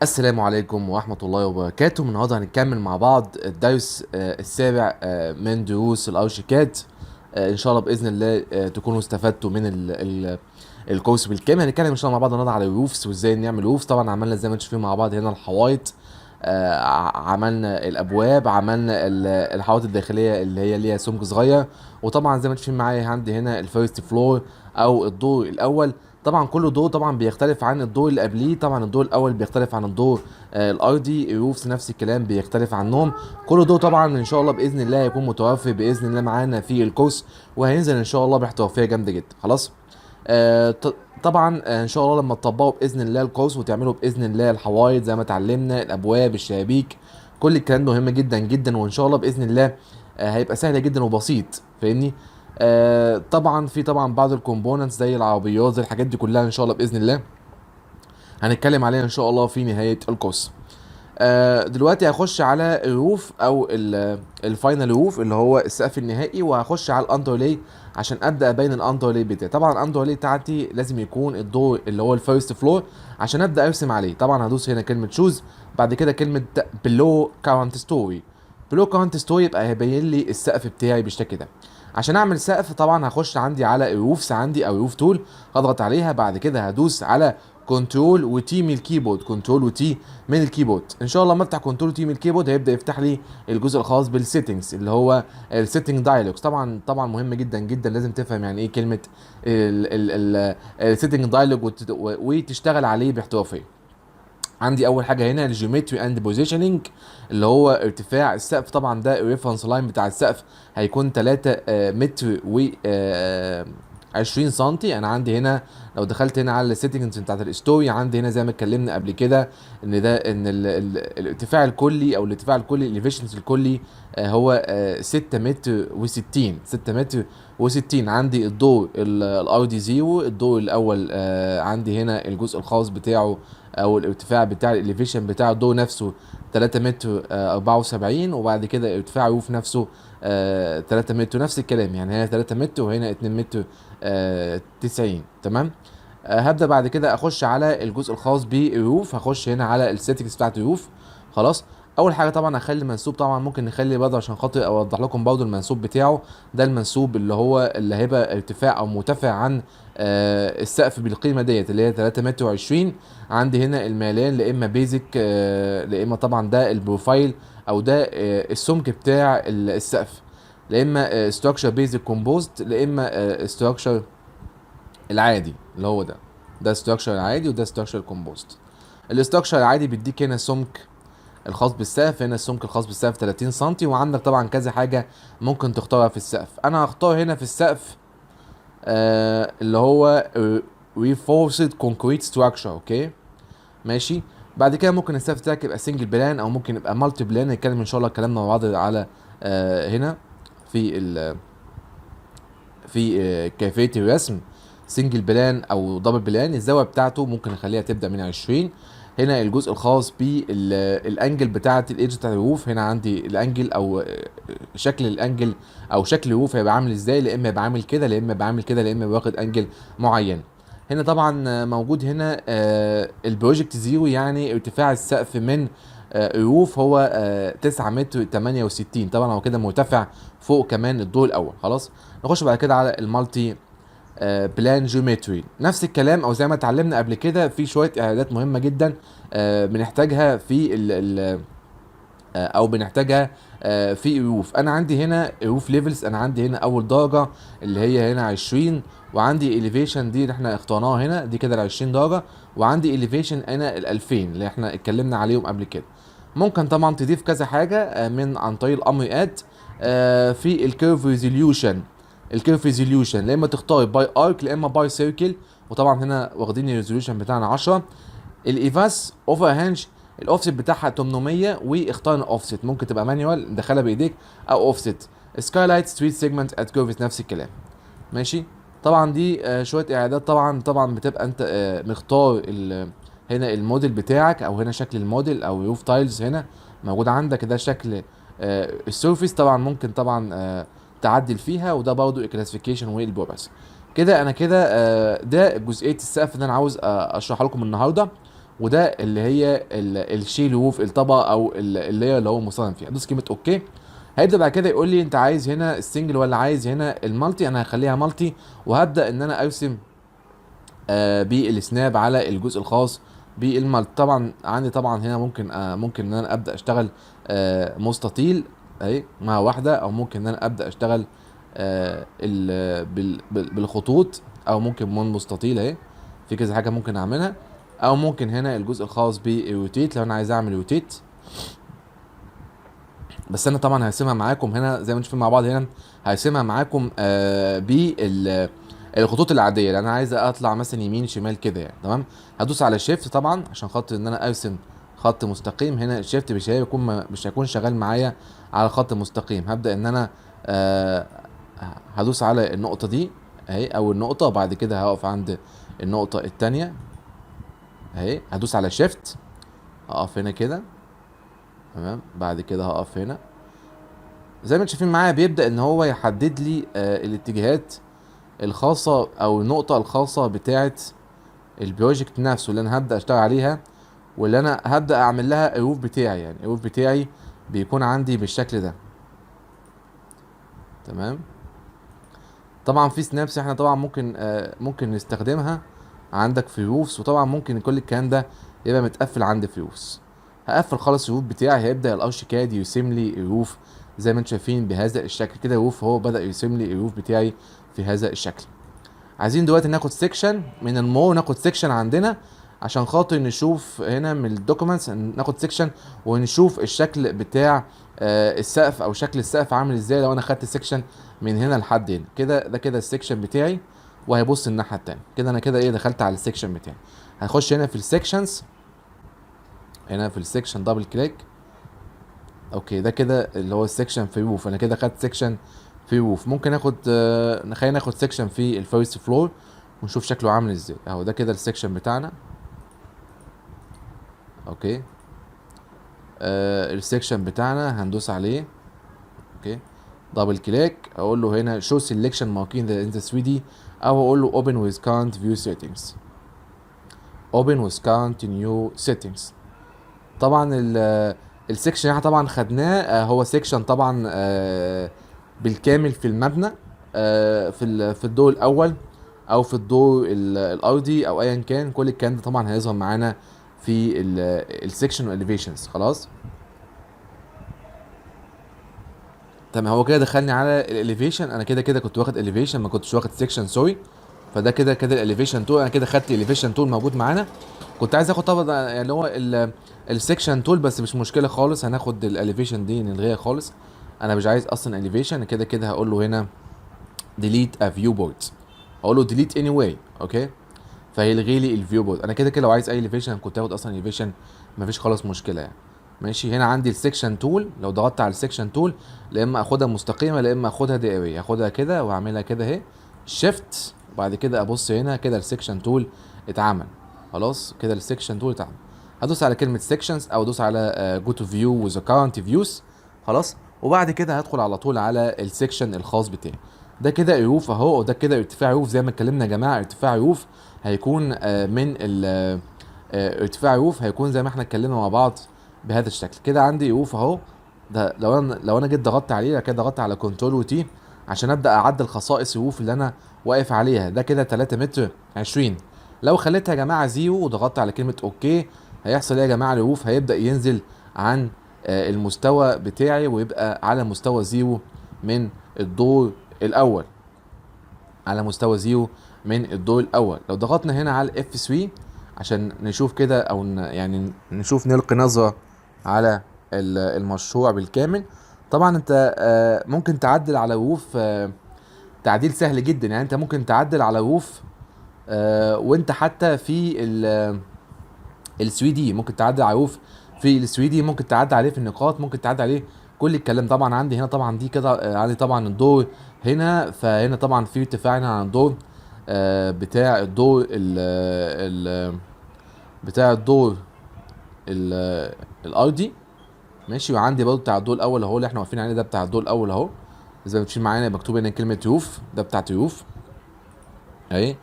السلام عليكم ورحمة الله وبركاته. النهارده هنكمل مع بعض الدرس السابع من دروس الأرشيكاد. إن شاء الله بإذن الله تكونوا استفدتوا من الكورس بالكامل. هنتكلم إن شاء الله مع بعض النهارده على الروفس وإزاي نعمل روفس. طبعا عملنا زي ما انتم شايفين مع بعض هنا الحوايط، عملنا الأبواب، عملنا الحوايط الداخلية اللي هي ليها سمك صغير. وطبعا زي ما انتم شايفين معايا عندي هنا الفيرست فلور أو الدور الأول. طبعا كل دور طبعا بيختلف عن الدور اللي قبليه. طبعا الدور الاول بيختلف عن الدور الارضي. الروفس نفس الكلام بيختلف عنهم. كل دور طبعا ان شاء الله باذن الله هيكون متوفر باذن الله معانا في الكورس، وهينزل ان شاء الله باحترافيه جامده جدا. خلاص. طبعا ان شاء الله لما تطبقوا باذن الله الكورس وتعملوا باذن الله الحوايط زي ما اتعلمنا، الابواب، الشبابيك، كل الكلام ده مهم جدا جدا، وان شاء الله باذن الله هيبقى سهل جدا وبسيط. فاهمني؟ طبعا في بعض الكومبوننتس زي العربيات، زي الحاجات دي كلها ان شاء الله باذن الله هنتكلم عليها ان شاء الله في نهايه الكورس. دلوقتي هخش على الروف او الفاينل روف اللي هو السقف النهائي، وهخش على الاندرلي عشان ابدا ابين الاندرلي بتاعي. طبعا الاندرلي بتاعتي لازم يكون الدور اللي هو الفيرست فلور عشان ابدا ارسم عليه. طبعا هدوس هنا كلمه شوز، بعد كده كلمه بلو كارنت ستوري. بلو كارنت ستوري يبقى هيبين لي السقف بتاعي بالشكل ده. عشان اعمل سقف طبعا هخش عندي على الروفس عندي او روف تول، هضغط عليها، بعد كده هدوس على كنترول وتي من الكيبورد. كنترول وتي من الكيبورد. ان شاء الله لما افتح كنترول تي من الكيبورد هيبدا يفتح لي الجزء الخاص بالسيتنجز اللي هو السيتنج دايلوجز. طبعا مهم جدا جدا، لازم تفهم يعني ايه كلمه السيتنج دايلوج وتشتغل عليه باحترافيه. عندي اول حاجه هنا الجيومتري اند بوزيشننج اللي هو ارتفاع السقف. طبعا ده الريفرنس لاين بتاع السقف هيكون 3 متر و 20 سنتي. انا عندي هنا لو دخلت هنا على السيتنجز بتاعت الاستوري، عندي هنا زي ما اتكلمنا قبل كده ان ده ان الارتفاع الكلي او الارتفاع الكلي الاليفيشنز الكلي هو 6 متر و60. 6 متر و60. عندي الدور الارضي زيرو. الدور الاول عندي هنا الجزء الخاص بتاعه او الارتفاع بتاع الاليفيشن بتاع الدور نفسه 3 متر 74، وبعد كده ارتفاع الروف نفسه 3 متر. نفس الكلام يعني هنا 3 متر وهنا 2 متر 90. تمام. هبدا بعد كده اخش على الجزء الخاص بالروف. هخش هنا على السيتنجز بتاعت الروف. خلاص. اول حاجه طبعا هخلي منسوب. طبعا ممكن نخلي برضه عشان خاطر اوضح لكم برضه المنسوب بتاعه. ده المنسوب اللي هو اللي هيبقى ارتفاع او مرتفع عن السقف بالقيمه ديت اللي هي 3 متر و20. عندي هنا الميلان لا اما بيزك لا اما طبعا ده البروفايل او ده السمك بتاع السقف، لا اما ستراكشر بيزك كومبوست، لا اما ستراكشر العادي اللي هو ده ستراكشر العادي وده ستراكشر كومبوست. الاستراكشر العادي بيديك هنا سمك الخاص بالسقف. هنا السمك الخاص بالسقف 30 سم، وعندك طبعا كذا حاجه ممكن تختارها في السقف. انا هختار هنا في السقف اللي هو reinforced concrete structure. اوكي ماشي. بعد كده ممكن السقف بتاعك يبقى سنجل بلان او ممكن يبقى مالتي بلان. نتكلم ان شاء الله كلامنا مع بعض على هنا في كيفيه الرسم سنجل بلان او دبل بلان. الزاويه بتاعته ممكن نخليها تبدا من 20. هنا الجزء الخاص بالانجل بتاعه الايدج بتاع الروف. هنا عندي الانجل او شكل الانجل او شكل الروف هيبقى عامل ازاي، لا اما يبقى عامل كده لا اما يبقى عامل كده لا اما واخد انجل معين. هنا طبعا موجود هنا البروجكت زيرو يعني ارتفاع السقف من الروف هو 9 متر 68. طبعا هو كده مرتفع فوق كمان الدور الاول. خلاص. نخش بعد كده على المالتي بلان جيومتري. نفس الكلام او زي ما اتعلمنا قبل كده في شويه اعدادات مهمه جدا بنحتاجها في او بنحتاجها في الروف. انا عندي هنا روف ليفلز. انا عندي هنا اول درجه اللي هي هنا 20، وعندي اليفيشن دي اللي احنا اخترناها هنا دي كده ال 20 درجه، وعندي اليفيشن انا ال 2000 اللي احنا اتكلمنا عليهم قبل كده. ممكن طبعا تضيف كذا حاجه من عن طريق الامر اد في الكيرف ريزوليوشن. الكيرف ريزوليوشن لا اما تختار باي ارك لا اما باي سيركل، وطبعا هنا واخدين الريزوليوشن بتاعنا 10. الايفاس اوفر هانج الاوفست بتاعها 800، واختار اوفست ممكن تبقى مانيوال ندخلها بايديك او اوفست. سكايلايت ستريت سيجمنت ات كيرفز نفس الكلام. ماشي. طبعا دي شويه اعداد. طبعا بتبقى انت مختار هنا الموديل بتاعك او هنا شكل الموديل او روف تايلز هنا موجود عندك. ده شكل السيرفيس. طبعا ممكن طبعا تعدل فيها، وده برضه الكلاسيفيكيشن والبروبرتي. كده انا كده ده جزئيه السقف اللي انا عاوز اشرح لكم النهارده. وده اللي هي الشيل روف الطبقه او اللي هو مصمم فيها. ادوس كلمه اوكي. هيبدا بعد كده يقول لي انت عايز هنا السنجل ولا عايز هنا المالتي. انا هخليها مالتي، وهبدا ان انا ارسم بالسناب على الجزء الخاص بالمالتي. طبعا عندي طبعا هنا ممكن ان انا ابدا اشتغل مستطيل اهي مع واحده، او ممكن ان انا ابدا اشتغل بالخطوط، او ممكن من مستطيل اهي. في كذا حاجه ممكن اعملها، او ممكن هنا الجزء الخاص بالروتيت لو انا عايز اعمل روتيت. بس انا طبعا هقسمها معاكم هنا زي ما انتم شايفين مع بعض هنا، هقسمها معاكم الخطوط العاديه، لان انا عايز اطلع مثلا يمين شمال كده يعني. تمام. هدوس على شيفت طبعا عشان خاطر ان انا ارسم خط مستقيم. هنا الشيفت مش هيكون شغال معايا على خط مستقيم. هبدا ان انا آه هدوس على النقطه دي اهي، او النقطه، وبعد كده هقف عند النقطه الثانيه اهي. هدوس على شيفت، هقف هنا كده. تمام. بعد كده هقف هنا زي ما انتم شايفين معايا، بيبدأ ان هو يحدد لي الاتجاهات الخاصة او النقطة الخاصة بتاعة البروجكت نفسه اللي انا هبدأ اشتغل عليها، واللي انا هبدأ اعمل لها الروف بتاعي. يعني الروف بتاعي بيكون عندي بالشكل ده. تمام. طبعا في سنابس احنا طبعا ممكن نستخدمها عندك في روفس، وطبعا ممكن كل الكلام ده يبقى متقفل عندي في روفس. هقفل خالص الروف بتاعي. هيبدأ الارشيكاد يرسم لي الروف زي ما انتم شايفين بهذا الشكل كده. الروف هو بدأ يرسم لي الروف بتاعي في هذا الشكل. عايزين دلوقتي ناخد سيكشن من المو، ناخد سيكشن عندنا عشان خاطر نشوف هنا من الدوكيومنتس، ناخد سيكشن ونشوف الشكل بتاع السقف، او شكل السقف عامل ازاي لو انا خدت سيكشن من هنا لحد هنا كده. ده كده السيكشن بتاعي، وهيبص الناحيه التانيه كده. انا كده ايه دخلت على السيكشن بتاعي. هخش هنا في السيكشنز، هنا في السيكشن دبل كليك. اوكي ده كده اللي هو السيكشن في روف. انا كده خدت سيكشن في روف. ممكن اخد خلينا ناخد سيكشن في الفيرست فلور ونشوف شكله عامل ازاي. اهو ده كده السيكشن بتاعنا. اوكي. السيكشن بتاعنا هندوس عليه. اوكي. دبل كليك. اقول له هنا شو سيلكشن ماركين ان ذا 3 دي، او اقول له open with current view settings. open with current new settings. طبعا السيكشن اللي احنا طبعا خدناه هو سيكشن طبعا بالكامل في المبنى، في الدور الاول او في الدور الارضي او ايا كان. كل الكلام ده طبعا هيظهر معانا في السيكشن والاليفيشنز. خلاص. تمام. هو كده دخلني على الاليفيشن. انا كده كنت واخد اليفيشن، ما كنتش واخد سيكشن، سوري. فده كده الاليفيشن تول. انا كده خدت الاليفيشن تول موجود معانا. كنت عايز اخد طبعا يعني اللي هو السيكشن تول، بس مش مشكله خالص. هناخد الاليفيشن دي نلغيها خالص. انا مش عايز اصلا اليفيشن. كده هقول له هنا delete a viewport. اقول له delete anyway. اوكي. فهيلغي لي الفيو بورد. انا كده لو عايز اي اليفيشن كنت هاخد اصلا اليفيشن، مفيش خالص مشكله يعني. ماشي. هنا عندي السكشن تول. لو ضغطت على السكشن تول، لا اما اخدها مستقيمه لا اما اخدها دائريه. اخدها كده واعملها كده اهي شيفت، وبعد كده ابص هنا كده السكشن تول اتعمل. خلاص كده السكشن تول اتعمل. هدوس على كلمه سكشنز، او ادوس على جو تو فيو وذ كارنت فيوز. خلاص. وبعد كده هدخل على طول على السكشن الخاص بتاعي. ده كده الروف اهو، وده كده ارتفاع روف زي ما اتكلمنا يا جماعه. ارتفاع روف هيكون من ارتفاع روف هيكون زي ما احنا اتكلمنا مع بعض بهذا الشكل كده. عندي روف اهو. ده لو انا جيت ضغطت عليه كده، ضغطت على كنترول وتي عشان ابدا اعدل خصائص الروف اللي انا واقف عليها. ده كده 3 متر 20. لو خليتها يا جماعه زيرو وضغطت على كلمه اوكي، هيحصل ايه يا جماعه؟ الروف هيبدا ينزل عن المستوى بتاعي، ويبقى على مستوى زيرو من الدور الاول. على مستوى زيرو من الدور الاول. لو ضغطنا هنا على اف 3 عشان نشوف كده، او يعني نشوف نلقي نظرة على المشروع بالكامل. طبعا انت ممكن تعدل على روف تعديل سهل جدا. يعني انت ممكن تعدل على روف وانت حتى في ال 3 دي. ممكن تعدل على روف في ال 3 دي، ممكن تعدل عليه في النقاط، ممكن تعدل عليه كل الكلام. طبعا عندي هنا طبعا دي كده عندي طبعا الدور هنا. فهنا طبعا في ارتفاع هنا عن الدور بتاع الدور بتاع الدور الارضي. ماشي. وعندي برضه بتاع الدور الاول اهو اللي احنا واقفين عليه. ده بتاع الدور الاول اهو، زي ما بتشوف معانا مكتوب هنا كلمه روف. ده بتاعت روف اهي،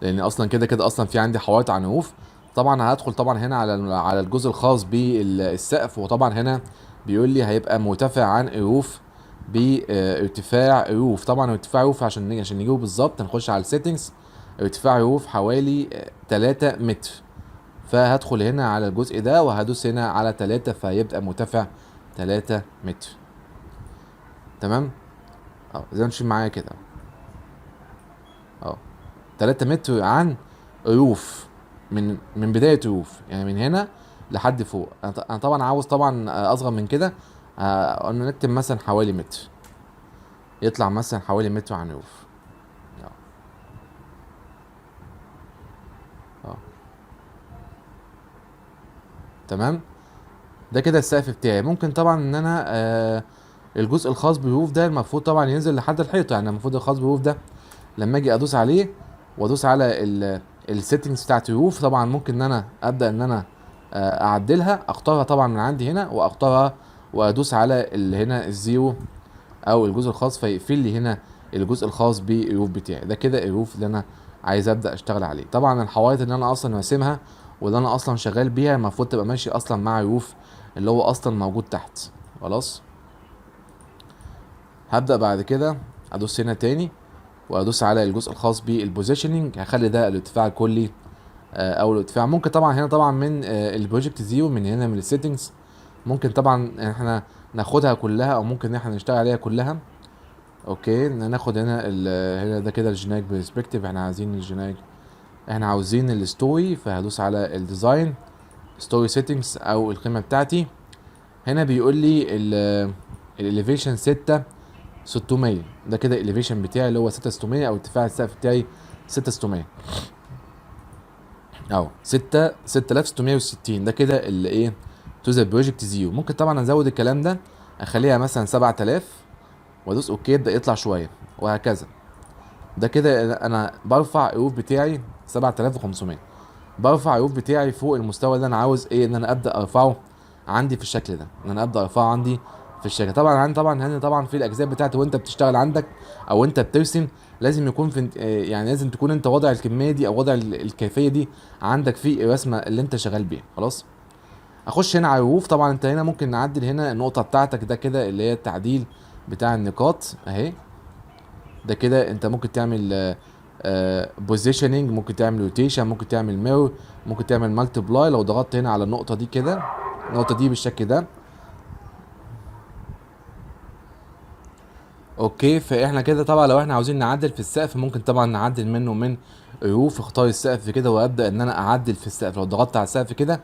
لان اصلا كده اصلا في عندي حوائط عن روف. طبعا هدخل طبعا هنا على الجزء الخاص بالسقف، وطبعا هنا بيقول لي هيبقى مرتفع عن الروف بارتفاع الروف. طبعا ارتفاع الروف عشان نجيبه بالظبط هنخش على السيتنجز. ارتفاع الروف حوالي 3 متر، فهدخل هنا على الجزء ده وهدوس هنا على 3، فهيبقى مرتفع 3 متر. تمام، زي ما تشوف معايا كده، 3 متر عن روف، من بداية روف، يعني من هنا لحد فوق. انا طبعا عاوز طبعا اصغر من كده. قلنا نكتب مثلا حوالي متر، يطلع مثلا حوالي متر عن روف. اه اه تمام. ده كده السقف بتاعي. ممكن طبعا ان انا الجزء الخاص بالروف ده المفروض طبعا ينزل لحد الحيطه. يعني المفروض الخاص بالروف ده لما اجي ادوس عليه وادوس على السيتنجز بتاعت الروف، طبعا ممكن ان انا ابدا ان انا اعدلها، اختارها طبعا من عندي هنا واختارها وادوس على هنا الزيرو او الجزء الخاص، فيقفل لي هنا الجزء الخاص بالروف بتاعي. ده كده الروف اللي انا عايز ابدا اشتغل عليه. طبعا الحوائط اللي انا اصلا راسمها واللي انا اصلا شغال بيها المفروض تبقى ماشي اصلا مع الروف اللي هو اصلا موجود تحت. خلاص، هبدا بعد كده ادوس هنا تاني وادوس على الجزء الخاص بالبوزيشننج، هخلي ده الارتفاع الكلي او الارتفاع. ممكن طبعا هنا طبعا من البروجكت زيرو، من هنا من السيتنجز ممكن طبعا احنا ناخدها كلها، او ممكن احنا نشتغل عليها كلها. اوكي، ناخد هنا هنا ده كده الجينيريك برسبكتيف. احنا عايزين الجينيريك، احنا عاوزين الستوري، فهدوس على الديزاين ستوري سيتنجز او القيمه بتاعتي. هنا بيقول لي الاليفيشن 6600. ده كده الاليفيشن بتاعي اللي هو 6600، او ارتفاع السقف بتاعي 6600 او 6660. ده كده اللي ايه تو ذا بروجكت زيرو. ممكن طبعا ازود الكلام ده، اخليها مثلا 7000 وادوس اوكي، يبدا يطلع شويه وهكذا. ده كده انا برفع الروف بتاعي 7500، برفع الروف بتاعي فوق المستوى اللي انا عاوز ايه ان انا ابدا ارفعه عندي في الشكل ده، ان انا ابدا ارفعه عندي في الشكل. طبعا عندي طبعا هنا طبعا في الاجزاء بتاعتي وانت بتشتغل عندك او انت بترسم لازم يكون في يعني لازم تكون انت وضع الكميه دي او وضع الكيفيه دي عندك في الرسمه اللي انت شغال بيها. خلاص، اخش هنا على الروف. طبعا انت هنا ممكن نعدل هنا النقطه بتاعتك، ده كده اللي هي التعديل بتاع النقاط اهي. ده كده انت ممكن تعمل بوزيشننج، ممكن تعمل روتيشن، ممكن تعمل ميرور، ممكن تعمل مالتيبلاي. لو ضغطت هنا على النقطه دي كده، النقطه دي بالشكل ده، اوكي. فاحنا كده طبعا لو احنا عاوزين نعدل في السقف ممكن طبعا نعدل منه من روف. اختار السقف كده وابدا ان انا اعدل في السقف. لو ضغطت على السقف كده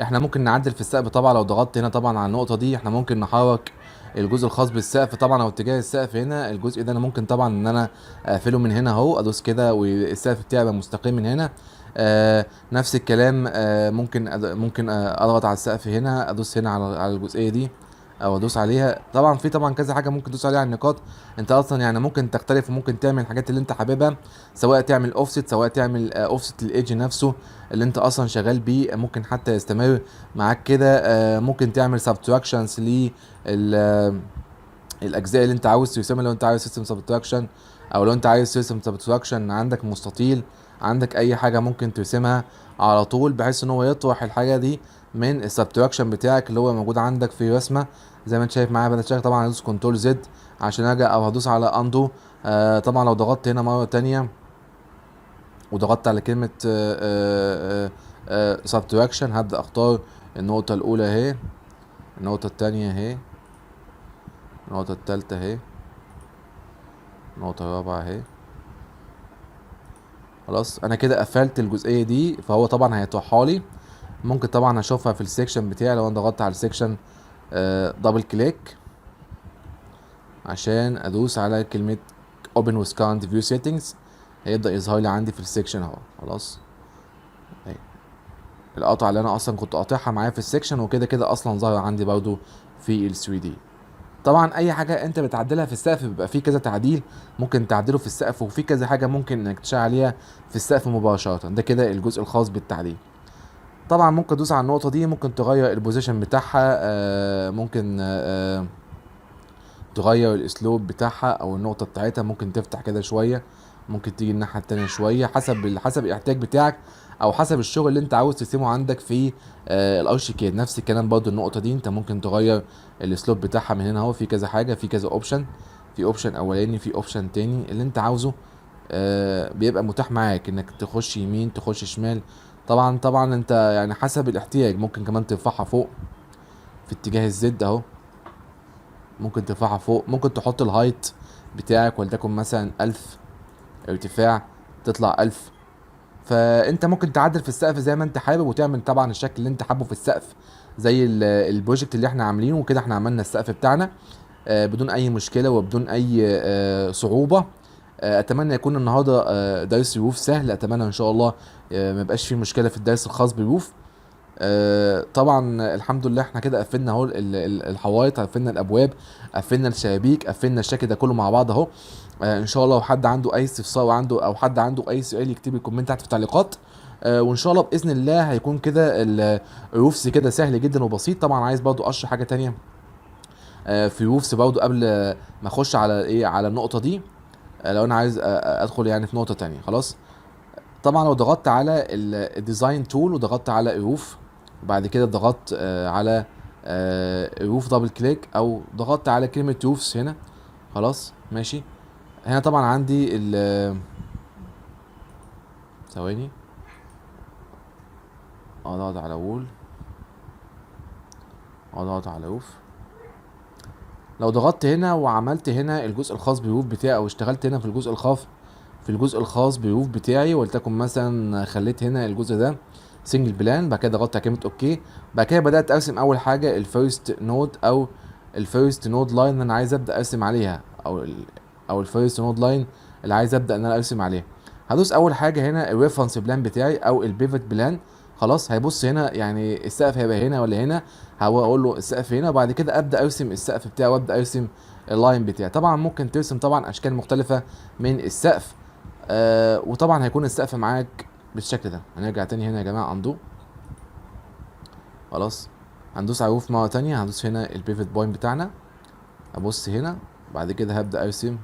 احنا ممكن نعدل في السقف. طبعا لو ضغطت هنا طبعا على النقطه دي احنا ممكن نحرك الجزء الخاص بالسقف طبعا، او اتجاه السقف هنا. الجزء ده انا ممكن طبعا ان انا اقفله من هنا اهو، ادوس كده والسقف بتاعي يبقى مستقيم من هنا. نفس الكلام ممكن ممكن اضغط على السقف هنا، ادوس هنا على الجزئيه دي او ادوس عليها. طبعا في طبعا كذا حاجه ممكن تدوس عليها على النقاط. انت اصلا يعني ممكن تختلف وممكن تعمل الحاجات اللي انت حاببها، سواء تعمل اوفست، سواء تعمل اوفست للايدج نفسه اللي انت اصلا شغال بيه، ممكن حتى يستمر معاك كده. ممكن تعمل سبتراكشنز الاجزاء اللي انت عاوز ترسمها. لو انت عاوز سيستم سبتراكشن، او لو انت عايز سيستم سبتراكشن عندك مستطيل، عندك اي حاجه ممكن ترسمها على طول بحيث ان هو يطرح الحاجه دي من السبتراكشن بتاعك اللي هو موجود عندك في رسمه. زي ما انت شايف معايا، بدل شايف طبعا هدوس كنترول زد عشان ارجع، او هدوس على اندو. طبعا لو ضغطت هنا مره تانية وضغطت على كلمه سبتراكشن، هبدا اختار النقطه الاولى اهي، النقطه التانية اهي، النقطه التالتة اهي، النقطه الرابعه اهي. خلاص، انا كده قفلت الجزئيه دي، فهو طبعا هيطرحها لي. ممكن طبعا اشوفها في السكشن بتاعي لو انا ضغطت على السكشن دبل كليك عشان ادوس على كلمه open with current view settings، هيبدا يظهر لي عندي في السكشن اهو. خلاص، اهي القطعه اللي انا اصلا كنت قاطعها معايا في السكشن وكده كده اصلا ظاهره عندي برضو في ال 3 دي. طبعا اي حاجه انت بتعدلها في السقف بيبقى فيه كذا تعديل ممكن تعدله في السقف، وفي كذا حاجه ممكن انك تشتغل عليها في السقف مباشره. ده كده الجزء الخاص بالتعديل. طبعا ممكن تدوس على النقطه دي، ممكن تغير البوزيشن بتاعها، ممكن تغير الاسلوب بتاعها او النقطه بتاعتها، ممكن تفتح كده شويه، ممكن تيجي الناحيه التانية شويه، حسب الاحتياج بتاعك، او حسب الشغل اللي انت عاوز ترسمه عندك في الارشيكاد. نفس الكلام برضو النقطه دي انت ممكن تغير السلوب بتاعها من هنا اهو، في كذا حاجه، في كذا اوبشن، في اوبشن اولاني، في اوبشن تاني، اللي انت عاوزه بيبقى متاح معاك انك تخش يمين تخش شمال. طبعا انت يعني حسب الاحتياج ممكن كمان ترفعها فوق في اتجاه الزد اهو، ممكن ترفعها فوق، ممكن تحط الهايت بتاعك ولتكن مثلا 1000 ارتفاع تطلع 1000. فانت ممكن تعدل في السقف زي ما انت حابب، وتعمل طبعا الشكل اللي انت حابه في السقف زي البروجكت اللي احنا عاملينه وكده. احنا عملنا السقف بتاعنا بدون اي مشكله وبدون اي صعوبه. اتمنى يكون النهارده درس روف سهل، اتمنى ان شاء الله ما يبقاش فيه مشكله في الدرس الخاص بالروف. طبعا الحمد لله احنا كده قفلنا اهو الحوايط، قفلنا الابواب، قفلنا الشبابيك، قفلنا الشكل ده كله مع بعض اهو. ان شاء الله لو حد عنده اي استفسار عنده او حد عنده اي سؤال يكتب لي كومنت تحت في التعليقات. وان شاء الله باذن الله هيكون كده الروفس كده سهل جدا وبسيط. طبعا عايز برضو اشرح حاجه تانية في روفس برضو قبل ما اخش على ايه على النقطه دي. لو انا عايز ادخل يعني في نقطه تانية خلاص. طبعا لو ضغطت على الديزاين تول وضغطت على الروف وبعد كده ضغطت على روف دبل كليك او ضغطت على كلمه روفس هنا خلاص ماشي. هنا طبعا عندي ثواني اضغط على وول، اضغط على روف. لو ضغطت هنا وعملت هنا الجزء الخاص بالروف بتاعي او اشتغلت هنا في الجزء الخاص بالروف بتاعي ولتكن مثلا خليت هنا الجزء ده سنجل بلان، بعد كده ضغطت على كلمه اوكي. بعد كده بدات ارسم اول حاجه الفيرست نود او الفيرست نود لاين اللي انا عايز ابدا ارسم عليها، او الفيرست نود لاين اللي عايز ابدا ان انا ارسم عليها. هدوس اول حاجه هنا الريفرنس بلان بتاعي او البيفت بلان خلاص. هيبص هنا يعني السقف هيبقى هنا ولا هنا، هقول له السقف هنا وبعد كده ابدا ارسم السقف بتاعي وابدا ارسم اللاين بتاعي. طبعا ممكن ترسم طبعا اشكال مختلفه من السقف وطبعا هيكون السقف معاك بالشكل ده. هنرجع تاني هنا يا جماعه اندو خلاص. هندوس على روف مره تانية، هندوس هنا البيفت بوينت بتاعنا، ابص هنا بعد كده هبدا ارسم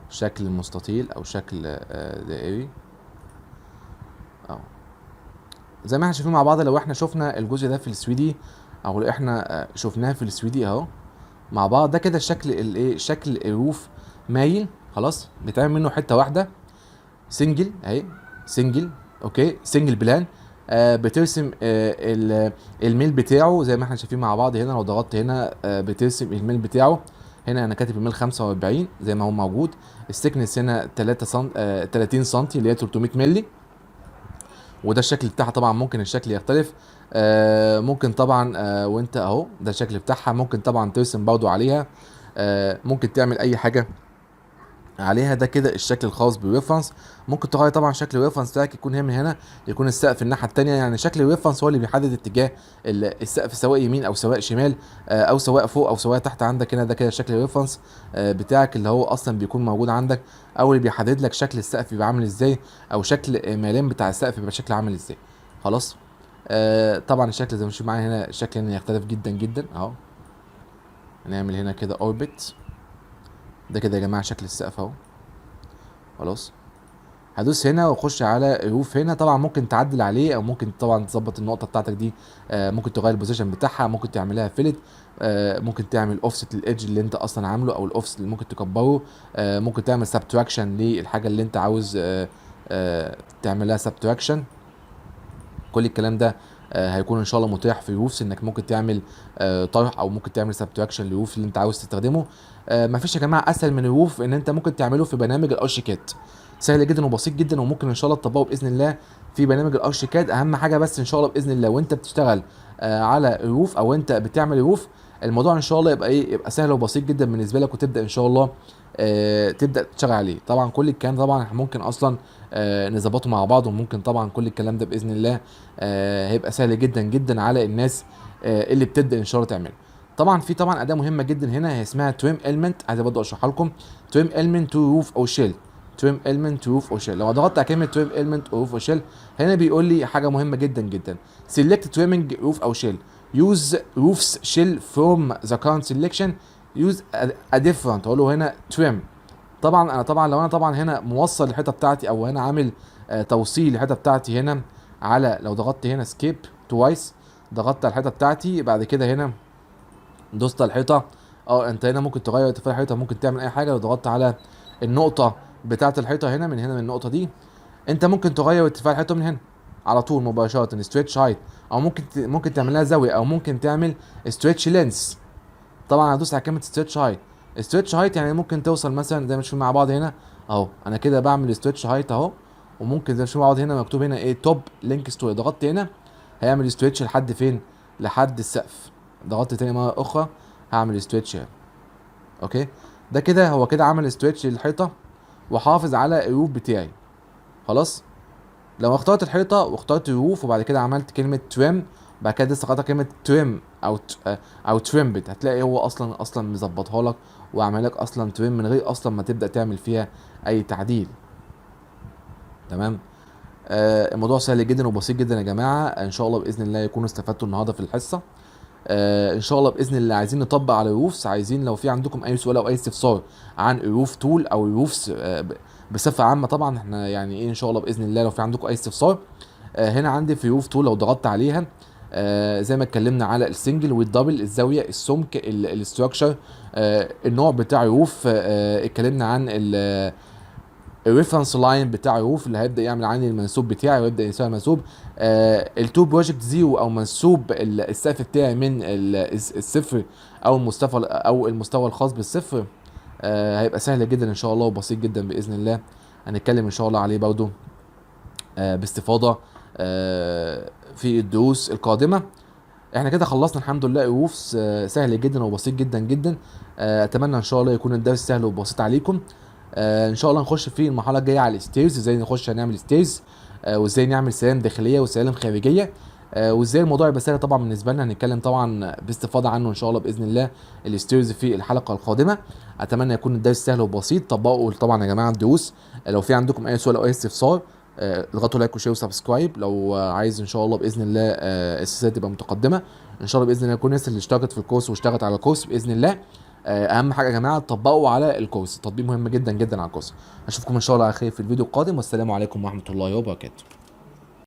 شكل مستطيل او شكل دائري اهو زي ما احنا شايفين مع بعض. لو احنا شفنا الجزء ده في السويدي او لو احنا شفناه في السويدي اهو مع بعض، ده كده الشكل الايه شكل الروف مايل خلاص، بيتعمل منه حته واحده سنجل اهي، سنجل اوكي، سنجل بلان. بترسم الميل بتاعه زي ما احنا شايفين مع بعض. هنا لو ضغطت هنا بترسم الميل بتاعه. هنا انا كاتب الميل 45 زي ما هو موجود. السكنس هنا 3 سم 30 سم اللي هي 300 مللي، وده الشكل بتاعها. طبعا ممكن الشكل يختلف ممكن طبعا وانت اهو ده الشكل بتاعها. ممكن طبعا ترسم برضو عليها ممكن تعمل اي حاجه عليها. ده كده الشكل الخاص بالريفرنس. ممكن تغير طبعا شكل الريفرنس بتاعك يكون من هنا يكون السقف الناحيه الثانيه. يعني شكل الريفرنس هو اللي بيحدد اتجاه السقف سواء يمين او سواء شمال او سواء فوق او سواء تحت عندك. هنا ده كده شكل الريفرنس بتاعك اللي هو اصلا بيكون موجود عندك او اللي بيحدد لك شكل السقف بيبقى عامل ازاي او شكل ميلان بتاع السقف بيبقى شكل عامل ازاي خلاص. طبعا الشكل زي ما نشوف معانا هنا الشكل هنا يختلف جدا جدا اهو. هنعمل هنا كده اوربت، ده كده يا جماعه شكل السقف اهو خلاص. هدوس هنا واخش على روف هنا. طبعا ممكن تعدل عليه او ممكن طبعا تظبط النقطه بتاعتك دي ممكن تغير البوزيشن بتاعها، ممكن تعملها فيلت ممكن تعمل اوفست للايدج اللي انت اصلا عامله او الاوفست اللي ممكن تكبره ممكن تعمل سبتراكشن للحاجه اللي انت عاوز تعملها سبتراكشن. كل الكلام ده هيكون ان شاء الله متاح في روفس انك ممكن تعمل طرح او ممكن تعمل سبتراكشن للروف اللي انت عاوز تستخدمه. مفيش يا جماعه اسهل من الروف ان انت ممكن تعمله في برنامج الارشيكاد. سهل جدا وبسيط جدا وممكن ان شاء الله تطبقه باذن الله في برنامج الارشيكاد. اهم حاجه بس ان شاء الله باذن الله وانت بتشتغل على الروف او انت بتعمل روف الموضوع ان شاء الله يبقى ايه يبقى سهل وبسيط جدا بالنسبه لك وتبدا ان شاء الله تبدا تشتغل عليه. طبعا كل الكلام طبعا احنا ممكن اصلا نظبطه مع بعض وممكن طبعا كل الكلام ده باذن الله هيبقى سهل جدا جدا على الناس اللي بتبدا ان شاء الله تعمله. طبعا في طبعا اداه مهمه جدا هنا هي اسمها تريم اليمنت، عايز برضه اشرحها لكم. تريم اليمنت تو روف او شيل، تريم اليمنت تو روف او شيل. لو ضغطت على كلمه تريم اليمنت تو روف او شيل هنا بيقول لي حاجه مهمه جدا جدا. سيلكت تريمنج روف او شيل يوز روفز شيل فروم ذا كارنت سيلكشن يوز ا ديفرنت. اقول له هنا تريم طبعا لو انا طبعا هنا موصل الحيطه بتاعتي، او هنا عامل توصيل الحيطه بتاعتي هنا، على لو ضغطت هنا سكيب توايس، ضغطت على الحيطه بتاعتي، بعد كده هنا دوست على الحيطه. انت هنا ممكن تغير ارتفاع الحيطه، ممكن تعمل اي حاجه. لو ضغطت على النقطه بتاعه الحيطه هنا، من النقطه دي، انت ممكن تغير ارتفاع الحيطه من هنا على طول مباشره، ستريتش هايت، او ممكن تعمل لها زاويه، او ممكن تعمل ستريتش لينس. طبعا هدوس على كلمه ستريتش هايت. ستريتش هايت يعني ممكن توصل مثلا زي ما نشوف مع بعض هنا اهو، انا كده بعمل ستريتش هايت اهو. وممكن زي ما نشوف مع بعض هنا مكتوب هنا ايه، توب لينك ستوري، ضغطت هنا هيعمل ستريتش لحد فين؟ لحد السقف. ضغطت تاني مره اخرى هعمل ستريتش هنا. اوكي، ده كده هو كده عمل ستريتش للحيطه، وحافظ على الروف بتاعي. خلاص. لو اخترت الحيطه واخترت الروف، وبعد كده عملت كلمه تريم، بعد كده لسه قطع كلمه تريم او تريمبت، هتلاقي هو اصلا مظبطها لك، وعمل لك اصلا تريم من غير اصلا ما تبدا تعمل فيها اي تعديل. تمام. الموضوع سهل جدا وبسيط جدا يا جماعه. ان شاء الله باذن الله يكونوا استفدتوا النهارده في الحصه. ان شاء الله باذن الله عايزين نطبق على الروفس. عايزين لو في عندكم اي سؤال او اي استفسار عن الروف تول او الروفس بصفه عامه، طبعا احنا يعني ايه ان شاء الله باذن الله لو في عندكم اي استفسار، هنا عندي في روف تول لو ضغطت عليها، زي ما اتكلمنا على السنجل والدبل، الزاويه، السمك، الاستراكشر، النوع بتاع الروف، اتكلمنا عن الريفرنس لاين بتاع الروف اللي هيبدا يعمل عني المنسوب بتاعي ويبدا يساوي المنسوب. التو بروجكت زيرو او منسوب السقف بتاعي من الصفر، او المستوى الخاص بالصفر. هيبقى سهل جدا ان شاء الله وبسيط جدا باذن الله. هنتكلم ان شاء الله عليه برضه باستفاضه في الدروس القادمه. احنا كده خلصنا الحمد لله الروفس، سهل جدا وبسيط جدا جدا. اتمنى ان شاء الله يكون الدرس سهل وبسيط عليكم. ان شاء الله نخش في المرحله الجايه على الستيرز، ازاي نعمل ستيرز، وازاي نعمل سلالم داخليه وسلالم خارجيه، وازاي الموضوع يبقى سهل طبعا بالنسبه لنا. هنتكلم طبعا باستفاضه عنه ان شاء الله باذن الله الستيرز في الحلقه القادمه. اتمنى يكون الدرس سهل وبسيط. طبقوا طبعا يا جماعه الدروس. لو في عندكم اي سؤال او اي استفسار، اضغطوا لايك وشير وسبسكرايب. لو عايز ان شاء الله باذن الله السلسله تبقى متقدمه ان شاء الله باذن الله، يكون الناس اللي اشتركت في الكورس واشتغلت على الكورس باذن الله. اهم حاجه يا جماعه تطبقوا على الكورس، تطبيق مهم جدا جدا على الكورس. اشوفكم ان شاء الله على خير في الفيديو القادم، والسلام عليكم ورحمه الله وبركاته.